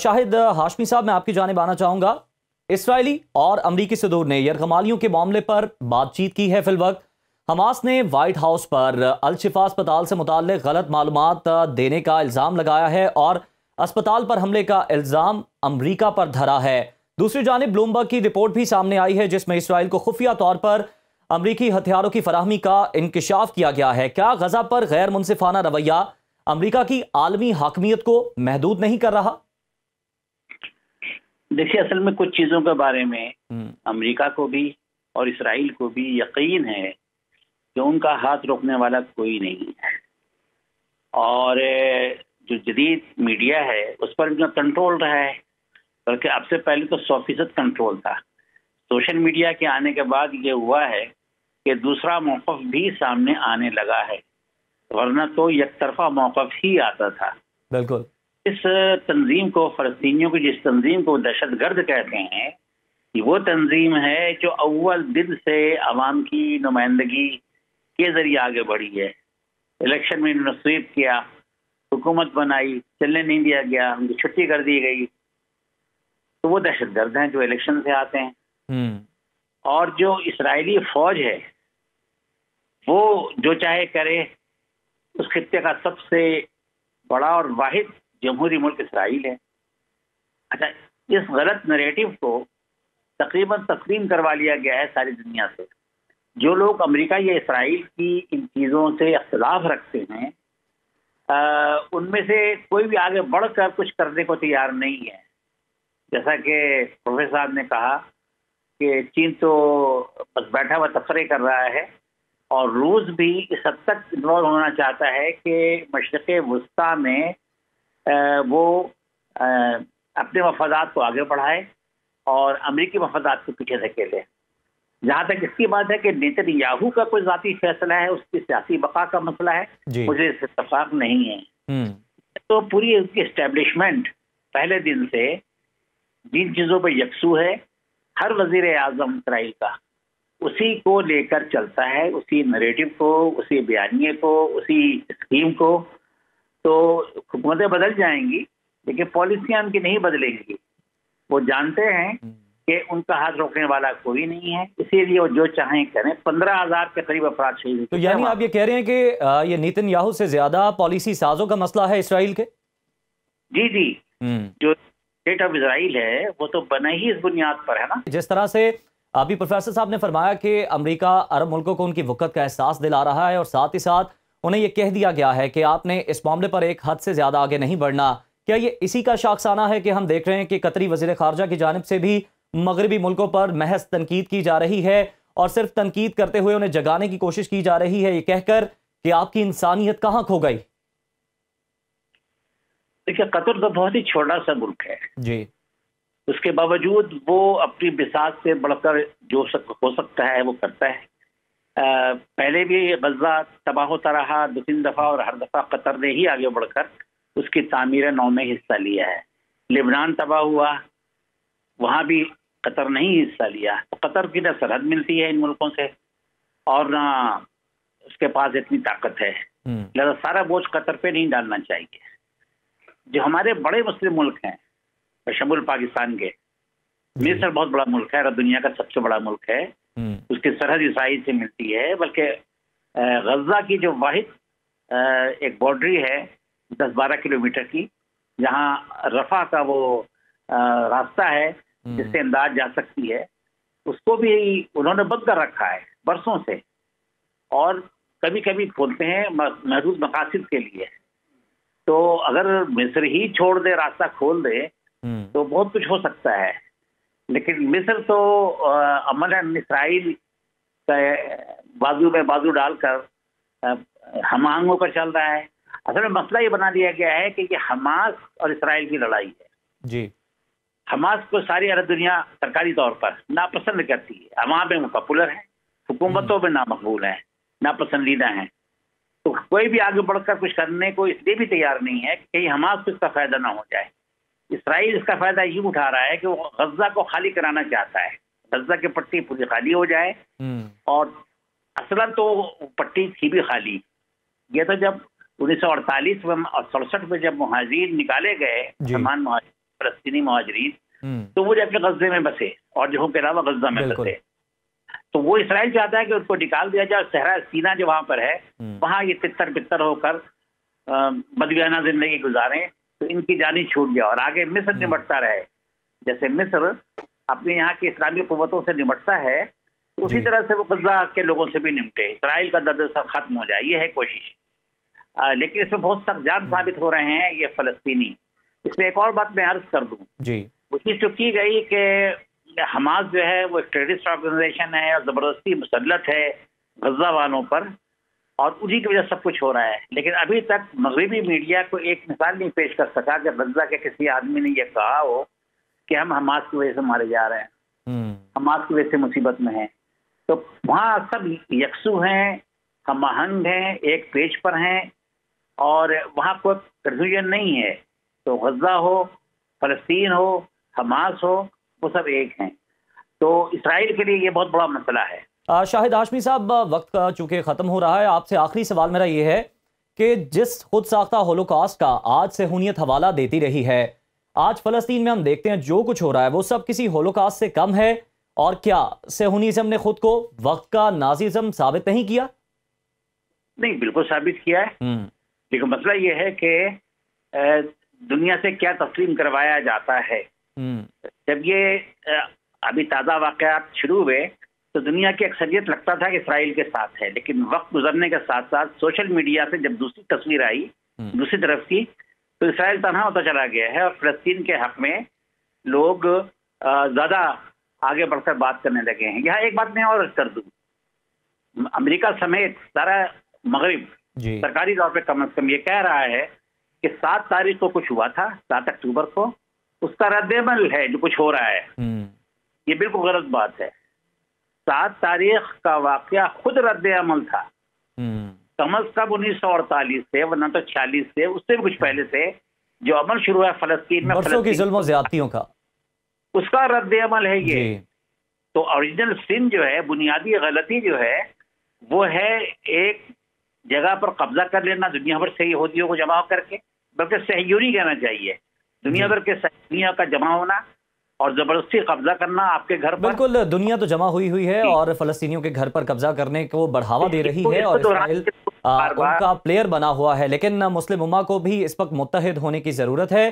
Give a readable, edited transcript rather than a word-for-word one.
शाहिद हाशमी साहब, मैं आपकी जानिब आना चाहूँगा। इसराइली और अमरीकी सदूर ने यरगमालियों के मामले पर बातचीत की है। फिलवक्त हमास ने वाइट हाउस पर अल शिफा अस्पताल से मुताल्लिक गलत मालूमात देने का इल्ज़ाम लगाया है और अस्पताल पर हमले का इल्ज़ाम अमरीका पर धरा है। दूसरी जानिब ब्लूमबर्ग की रिपोर्ट भी सामने आई है जिसमें इसराइल को खुफिया तौर पर अमरीकी हथियारों की फराहमी का इंकशाफ किया गया है। क्या गजा पर गैर मुनसिफाना रवैया अमरीका की आलमी हाकमियत को महदूद नहीं कर रहा? देखिए, असल में कुछ चीज़ों के बारे में अमेरिका को भी और इसराइल को भी यकीन है कि उनका हाथ रोकने वाला कोई नहीं है, और जो जदीद मीडिया है उस पर उनका कंट्रोल रहा है, बल्कि अब से पहले तो 100% कंट्रोल था। सोशल मीडिया के आने के बाद ये हुआ है कि दूसरा मौक़िफ़ भी सामने आने लगा है, वरना तो एक तरफा मौक़िफ़ ही आता था। बिल्कुल। इस तंजीम को, फ़लस्तीनियों की जिस तंजीम को दहशतगर्द कहते हैं, वो तंजीम है जो अव्वल दिन से अवाम की नुमाइंदगी के ज़रिए आगे बढ़ी है। इलेक्शन में इन्होंने स्वीप किया, हुकूमत बनाई, चलने नहीं दिया गया, उनकी छुट्टी कर दी गई, तो वो दहशतगर्द हैं जो इलेक्शन से आते हैं। और जो इसराइली फ़ौज है वो जो चाहे करे। उस खित्ते का सबसे बड़ा और वाहिद जमहूरी मुल्क इसराइल है। अच्छा, इस गलत नैरेटिव को तकरीबन तस्लीम करवा लिया गया है सारी दुनिया से। जो लोग अमेरिका या इसराइल की इन चीज़ों से इख्तिलाफ रखते हैं, उनमें से कोई भी आगे बढ़कर कुछ करने को तैयार नहीं है। जैसा कि प्रोफेसर साहब ने कहा कि चीन तो बस बैठा हुआ तफरे कर रहा है, और रूस भी इस हद तक इन्वॉल्व होना चाहता है कि मशरिक़ वस्ता में वो अपने मफादात को आगे बढ़ाए और अमेरिकी मफादात को पीछे धकेले। जहाँ तक इसकी बात है कि नेतन्याहू का कोई ज़ाती फैसला है, उसकी सियासी बका का मसला है, मुझे इससे इत्तेफाक नहीं है। तो पूरी उसकी एस्टेब्लिशमेंट पहले दिन से जिन चीज़ों पर यकसू है, हर वज़ीर आज़म इसराइल का उसी को लेकर चलता है, उसी नैरेटिव को, उसी बयानिए को, उसी स्कीम को। तो हुकूमतें बदल जाएंगी लेकिन पॉलिसियाँ उनकी नहीं बदलेंगी। वो जानते हैं कि उनका हाथ रोकने वाला कोई नहीं है, इसीलिए वो जो चाहें करें। 15,000 के करीब अफराद शहीद। तो यानी आप ये कह रहे हैं कि ये नेतन्याहू से ज्यादा पॉलिसी साजों का मसला है इसराइल के? जी जी, जो स्टेट ऑफ इसराइल है वो तो बना ही इस बुनियाद पर है ना। जिस तरह से अभी प्रोफेसर साहब ने फरमाया कि अमेरिका अरब मुल्कों को उनकी वक़्त का एहसास दिला रहा है और साथ ही साथ उन्हें यह कह दिया गया है कि आपने इस मामले पर एक हद से ज्यादा आगे नहीं बढ़ना। क्या ये इसी का शाखसाना है कि हम देख रहे हैं कि कतरी वज़ीर ख़ारजा की जानिब से भी मगरबी मुल्कों पर महज तनकीद की जा रही है और सिर्फ तनकीद करते हुए उन्हें जगाने की कोशिश की जा रही है, ये कहकर कि आपकी इंसानियत कहाँ खो गई? देखिए, कतर तो बहुत ही छोटा सा मुल्क है जी, उसके बावजूद वो अपनी बिसात से बढ़कर जो हो सकता है वो करता है। पहले भी गजा तबाह होता रहा 2-3 दफ़ा, और हर दफ़ा कतर ने ही आगे बढ़कर उसकी तामीर नौ में हिस्सा लिया है। लेबनान तबाह हुआ, वहाँ भी कतर ने ही हिस्सा लिया। तो कतर की न सरहद मिलती है इन मुल्कों से और ना उसके पास इतनी ताकत है, लिहाजा सारा बोझ कतर पे नहीं डालना चाहिए। जो हमारे बड़े मुस्लिम मुल्क हैं शमुल पाकिस्तान के, मिस्र बहुत बड़ा मुल्क है, अरब दुनिया का सबसे बड़ा मुल्क है, उसकी सरहद इसराइल से मिलती है। बल्कि गजा की जो वाहिद एक बाउंड्री है 10-12 किलोमीटर की, जहाँ रफा का वो रास्ता है जिससे इमदाद जा सकती है, उसको भी उन्होंने बंद कर रखा है बरसों से, और कभी कभी खोलते हैं महदूद मकासद के लिए। तो अगर मिस्र ही छोड़ दे, रास्ता खोल दे, तो बहुत कुछ हो सकता है। लेकिन मिस्र तो अमन इसराइल का बाजू में बाजू डालकर हम आंग होकर चल रहा है। असल में मसला ये बना दिया गया है कि ये हमास और इसराइल की लड़ाई है जी। हमास को सारी अरब दुनिया सरकारी तौर पर नापसंद करती है, अवाम में वो पॉपुलर है, हुकूमतों में नामकबूल है, नापसंदीदा है। तो कोई भी आगे बढ़कर कुछ करने को इसलिए भी तैयार नहीं है कि कहीं हमास को इसका फायदा ना हो जाए। इसराइल इसका फायदा ये उठा रहा है कि वो गजा को खाली कराना चाहता है, गजा की पट्टी पूरी खाली हो जाए। और असलन तो पट्टी थी भी खाली। ये तो जब 1948 में और 67 में जब मुहाजिर निकाले गए, मुसलमान मुहाजिर, فلسطینی مہاجرین، تو وہ جا کے غزے میں بسے اور جگہوں کے علاوہ غزہ میں بسے. تو وہ اسرائیل چاہتا ہے کہ ان کو نکال دیا جائے، صحرا سینا جو وہاں پر ہے وہاں یہ تتر بتر ہو کر بدویانہ زندگی گزاریں، تو ان کی جانی چھوٹ جائے اور آگے مصر نمٹتا رہے. جیسے مصر اپنے یہاں کی اسلامی قوتوں سے نمٹتا ہے، اسی طرح سے وہ غزہ کے لوگوں سے بھی نمٹے، اسرائیل کا درد سر ختم ہو جائے. یہ ہے کوشش، لیکن اس میں بہت سخت جان ثابت ہو رہے ہیں یہ فلسطینی. اس میں ایک اور بات میں عرض کر دوں، وہ چیز جو کی گئی کہ حماس جو ہے وہ ایک ٹیررسٹ آرگنائزیشن ہے اور زبردستی مسلط ہے غزہ والوں پر، اور انہی کی وجہ سب کچھ ہو رہا ہے. لیکن ابھی تک مغربی میڈیا کو ایک مثال نہیں پیش کر سکا کہ غزہ کے کسی آدمی نے یہ کہا ہو کہ ہم حماس کی وجہ سے مارے جا رہے ہیں، حماس کی وجہ سے مصیبت میں ہیں. تو وہاں سب یکسو ہیں، ہم آہنگ ہیں، ایک پیج پر ہیں، اور وہاں کوئی کنفیوژن نہیں ہے. تو غزہ ہو، فلسطین ہو، حماس ہو، وہ سب ایک ہیں. تو اسرائیل کے لیے یہ بہت بڑا مسئلہ ہے. شاہد ہاشمی صاحب، وقت کا چونکہ ختم ہو رہا ہے، آپ سے آخری سوال میرا یہ ہے کہ جس خود ساختہ ہولوکاسٹ کا آج صہیونیت حوالہ دیتی رہی ہے، آج فلسطین میں ہم دیکھتے ہیں جو کچھ ہو رہا ہے وہ سب کسی ہولوکاسٹ سے کم ہے، اور کیا صہیونیزم نے خود کو وقت کا نازیزم ثابت نہیں کیا؟ نہیں، بالکل ثابت کیا ہے. لیکن مسئلہ یہ ہے کہ دنیا سے کیا تسلیم کروایا جاتا ہے. جب یہ ابھی تازہ واقعات شروع ہوئے تو دنیا کی اکثریت لگتا تھا کہ اسرائیل کے ساتھ ہے، لیکن وقت گزرنے کے ساتھ ساتھ سوشل میڈیا سے جب دوسری تصویر آئی دوسری طرف کی، تو اسرائیل تنہا ہوتا چلا گیا ہے، اور فلسطین کے حق میں لوگ زیادہ آگے بڑھ کر بات کرنے لگے ہیں. یہاں ایک بات میں اور کر دوں، امریکہ سمیت سارا مغرب سرکاری طور پہ کم از کم یہ کہہ رہا ہے کہ 7 تاریخ کو کچھ ہوا تھا، 7 اکتوبر کو، اس کا رد عمل ہے جو کچھ ہو رہا ہے. یہ بالکل غلط بات ہے. 7 تاریخ کا واقعہ خود رد عمل تھا، کم از کم 1948 سے، ورنہ تو 46 سے، اس سے بھی کچھ پہلے سے جو عمل شروع ہے فلسطین میں، برسوں کی ظلم و زیادتیوں کا، اس کا رد عمل ہے یہ. تو اوریجنل سن جو ہے، بنیادی غلطی جو ہے، وہ ہے ایک جگہ پر قبضہ کر لینا دنیا بھر سے یہودیوں کو جمع کر کے، بلکہ صہیونی کہنا چاہیے، دنیا بھر کے صہیونیوں کا جمع ہونا اور زبردستی قبضہ کرنا آپ کے گھر پر. بالکل، دنیا تو جمع ہوئی ہے اور فلسطینیوں کے گھر پر قبضہ کرنے کو بڑھاوا دے رہی ہے، اور اسرائیل ان کا پلیئر بنا ہوا ہے. لیکن مسلم امہ کو بھی اس وقت متحد ہونے کی ضرورت ہے.